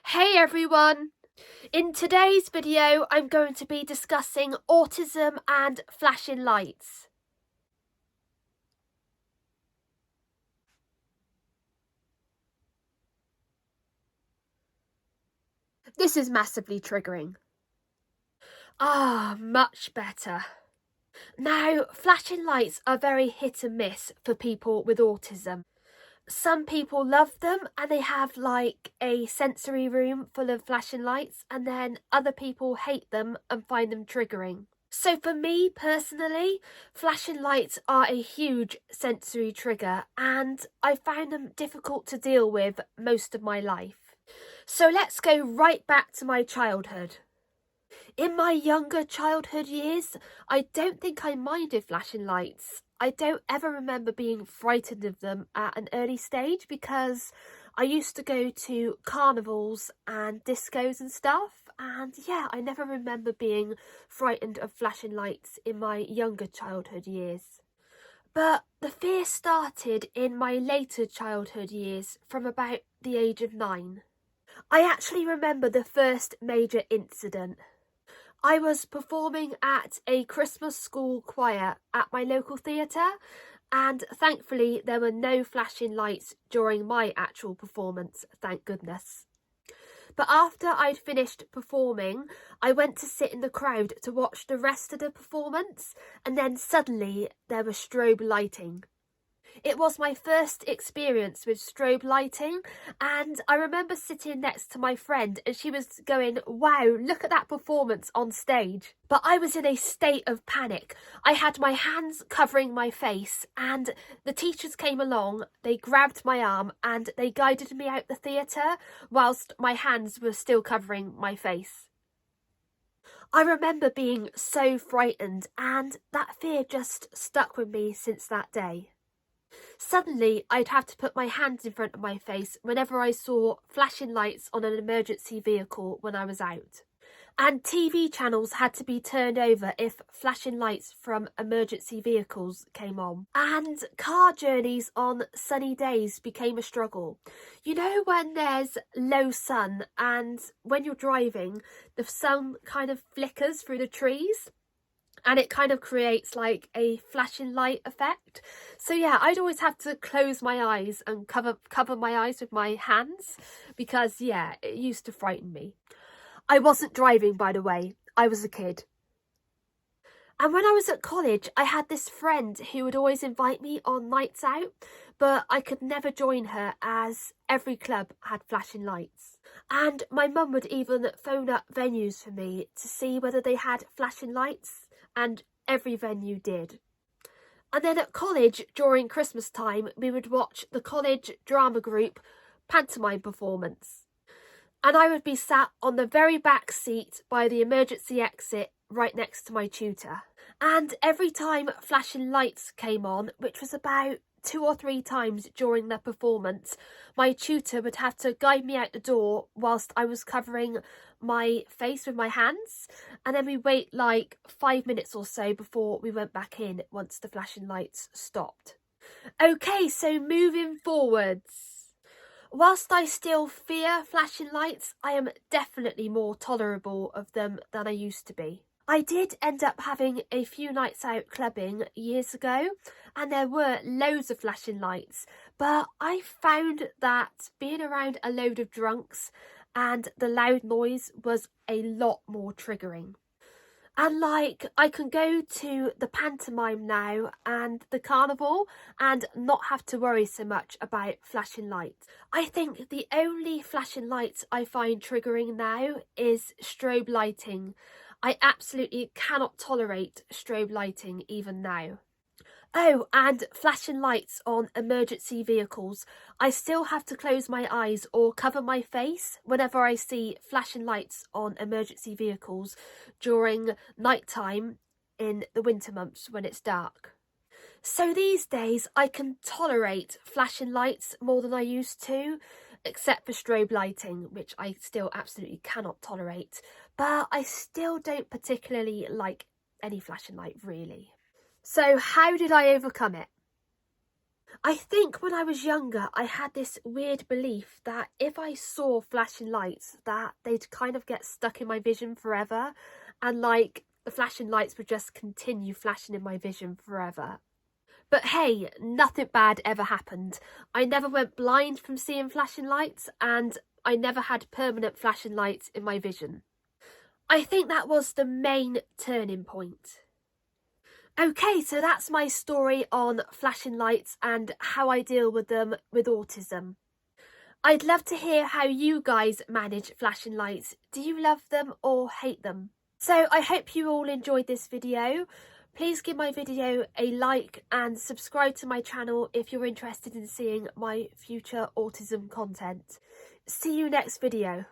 Hey everyone! In today's video, I'm going to be discussing autism and flashing lights. This is massively triggering. Much better. Now, flashing lights are very hit and miss for people with autism. Some people love them and they have like a sensory room full of flashing lights, and then other people hate them and find them triggering. So for me personally, flashing lights are a huge sensory trigger and I found them difficult to deal with most of my life. So let's go right back to my childhood. In my younger childhood years, I don't think I minded flashing lights. I don't ever remember being frightened of them at an early stage because I used to go to carnivals and discos and stuff, and yeah, I never remember being frightened of flashing lights in my younger childhood years. But the fear started in my later childhood years from about the age of 9. I actually remember the first major incident. I was performing at a Christmas school choir at my local theatre, and thankfully there were no flashing lights during my actual performance, thank goodness. But after I'd finished performing, I went to sit in the crowd to watch the rest of the performance, and then suddenly there was strobe lighting. It was my first experience with strobe lighting, and I remember sitting next to my friend and she was going, "Wow, look at that performance on stage." But I was in a state of panic. I had my hands covering my face and the teachers came along, they grabbed my arm and they guided me out the theatre whilst my hands were still covering my face. I remember being so frightened, and that fear just stuck with me since that day. Suddenly, I'd have to put my hands in front of my face whenever I saw flashing lights on an emergency vehicle when I was out. And TV channels had to be turned over if flashing lights from emergency vehicles came on. And car journeys on sunny days became a struggle. You know, when there's low sun and when you're driving, the sun kind of flickers through the trees? And it kind of creates like a flashing light effect. So yeah, I'd always have to close my eyes and cover my eyes with my hands because yeah, it used to frighten me. I wasn't driving, by the way. I was a kid. And when I was at college, I had this friend who would always invite me on nights out, but I could never join her as every club had flashing lights. And my mum would even phone up venues for me to see whether they had flashing lights, and every venue did. And then at college, during Christmas time, we would watch the college drama group pantomime performance. And I would be sat on the very back seat by the emergency exit right next to my tutor. And every time flashing lights came on, which was about 2 or 3 times during the performance, my tutor would have to guide me out the door whilst I was covering my face with my hands, and then we wait like 5 minutes or so before we went back in once the flashing lights stopped. Okay, so moving forwards. Whilst I still fear flashing lights, I am definitely more tolerable of them than I used to be. I did end up having a few nights out clubbing years ago, and there were loads of flashing lights, but I found that being around a load of drunks and the loud noise was a lot more triggering. And like, I can go to the pantomime now and the carnival and not have to worry so much about flashing lights. I think the only flashing lights I find triggering now is strobe lighting. I absolutely cannot tolerate strobe lighting even now. Oh, and flashing lights on emergency vehicles. I still have to close my eyes or cover my face whenever I see flashing lights on emergency vehicles during nighttime in the winter months when it's dark. So these days I can tolerate flashing lights more than I used to, except for strobe lighting, which I still absolutely cannot tolerate. But I still don't particularly like any flashing light, really. So how did I overcome it? I think when I was younger, I had this weird belief that if I saw flashing lights, that they'd kind of get stuck in my vision forever, and like the flashing lights would just continue flashing in my vision forever. But hey, nothing bad ever happened. I never went blind from seeing flashing lights, and I never had permanent flashing lights in my vision. I think that was the main turning point. Okay, so that's my story on flashing lights and how I deal with them with autism. I'd love to hear how you guys manage flashing lights. Do you love them or hate them? So I hope you all enjoyed this video. Please give my video a like and subscribe to my channel if you're interested in seeing my future autism content. See you next video.